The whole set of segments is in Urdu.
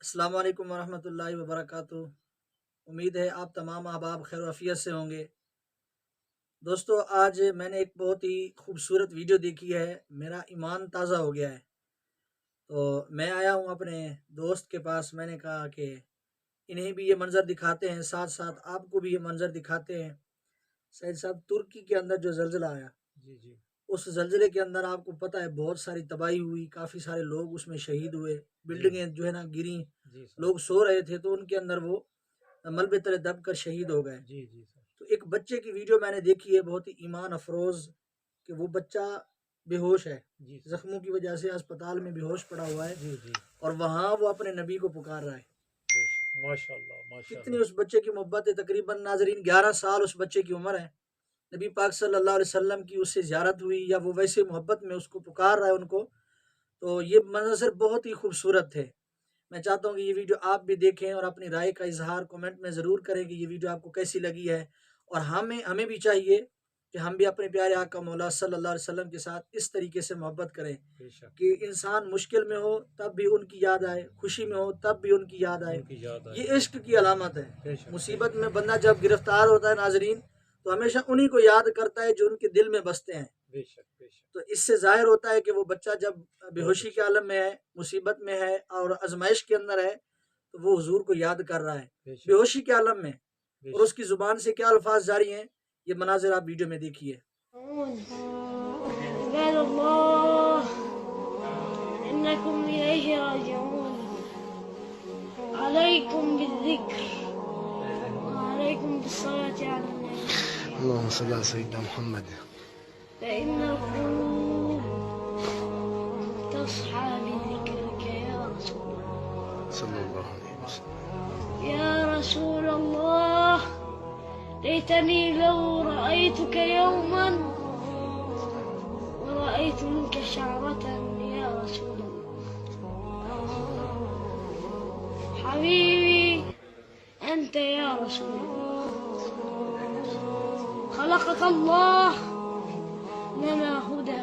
السلام علیکم ورحمۃ اللہ وبرکاتہ۔ امید ہے آپ تمام احباب خیر و عافیت سے ہوں گے۔ دوستو، آج میں نے ایک بہت ہی خوبصورت ویڈیو دیکھی ہے، میرا ایمان تازہ ہو گیا ہے۔ تو میں آیا ہوں اپنے دوست کے پاس، میں نے کہا کہ انہیں بھی یہ منظر دکھاتے ہیں، ساتھ ساتھ آپ کو بھی یہ منظر دکھاتے ہیں۔ سید صاحب، ترکی کے اندر جو زلزلہ آیا، جی اس زلزلے کے اندر آپ کو پتہ ہے بہت ساری تباہی ہوئی، کافی سارے لوگ اس میں شہید ہوئے، بلڈنگیں جو ہے نا گریں، جی سر لوگ سو رہے تھے تو ان کے اندر وہ ملبے تلے دب کر شہید ہو گئے۔ جی سر تو ایک بچے کی ویڈیو میں نے دیکھی ہے، بہت ہی ایمان افروز، کہ وہ بچہ بے ہوش ہے، جی سر زخموں کی وجہ سے اسپتال میں بے ہوش پڑا ہوا ہے، جی اور وہاں وہ اپنے نبی کو پکار رہا ہے۔ ماشاء اللہ ماشاء کتنی اللہ۔ اس بچے کی محبت ہے، تقریباً ناظرین 11 سال اس بچے کی عمر ہے۔ نبی پاک صلی اللہ علیہ وسلم کی اس سے زیارت ہوئی، یا وہ ویسے محبت میں اس کو پکار رہا ہے ان کو۔ تو یہ منظر بہت ہی خوبصورت ہے۔ میں چاہتا ہوں کہ یہ ویڈیو آپ بھی دیکھیں اور اپنی رائے کا اظہار کومنٹ میں ضرور کریں کہ یہ ویڈیو آپ کو کیسی لگی ہے، اور ہمیں بھی چاہیے کہ ہم بھی اپنے پیارے آقا مولا صلی اللہ علیہ وسلم کے ساتھ اس طریقے سے محبت کریں بے شک کہ انسان مشکل میں ہو تب بھی ان کی یاد آئے، خوشی میں ہو تب بھی ان کی یاد آئے۔ ان کی یاد آئے۔ یہ عشق کی علامت ہے۔ بے شک مصیبت میں بندہ جب گرفتار ہوتا ہے ناظرین، تو ہمیشہ انہی کو یاد کرتا ہے جو ان کے دل میں بستے ہیں۔ بے شک بے شک۔ تو اس سے ظاہر ہوتا ہے کہ وہ بچہ جب بے ہوشی کے عالم میں ہے، مصیبت میں ہے اور آزمائش کے اندر ہے، تو وہ حضور کو یاد کر رہا ہے بے ہوشی کے عالم میں، اور اس کی زبان سے کیا الفاظ جاری ہیں، یہ مناظر آپ ویڈیو میں دیکھیے۔ عباد الله إنكم إليه راجعون عليكم بالذكر وعليكم بالصلاة على النبي اللهم صل على سيدنا محمد فإن القلوب تصحى بذكرك يا رسول الله صلى الله عليه وسلم. يا رسول الله ليتني لو رأيتك يوما ورأيت منك شعرة يا رسول الله. حبيبي أنت يا رسول الله، خلقك الله لنا هدى،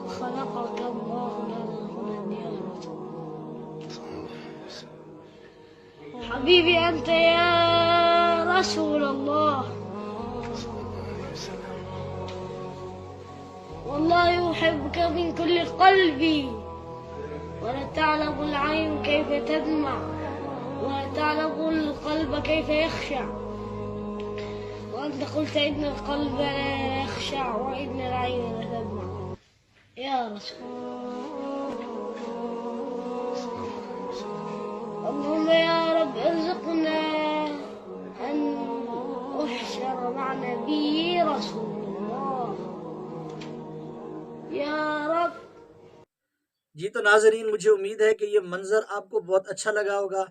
خلقك الله لنا هدى يا رسول الله. حبيبي أنت يا رسول الله، والله أحبك من كل قلبي، ولا تعلم العين كيف تدمع، ولا تعلم القلب كيف يخشع، وأنت قلت إن القلب لا يخشع وإن العين لا تدمع يا رسول الله. اللهم يا رب ارزقنا أن أحشر مع نبي رسول الله یا رب۔ جی تو ناظرین، مجھے امید ہے کہ یہ منظر آپ کو بہت اچھا لگا ہوگا۔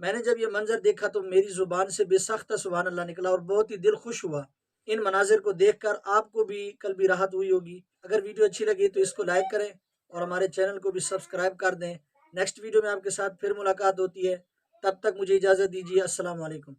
میں نے جب یہ منظر دیکھا تو میری زبان سے بے سختہ سبحان اللہ نکلا، اور بہت ہی دل خوش ہوا۔ ان مناظر کو دیکھ کر آپ کو بھی قلبی راحت ہوئی ہوگی۔ اگر ویڈیو اچھی لگی تو اس کو لائک کریں اور ہمارے چینل کو بھی سبسکرائب کر دیں۔ نیکسٹ ویڈیو میں آپ کے ساتھ پھر ملاقات ہوتی ہے، تب تک مجھے اجازت دیجیے۔ السلام علیکم۔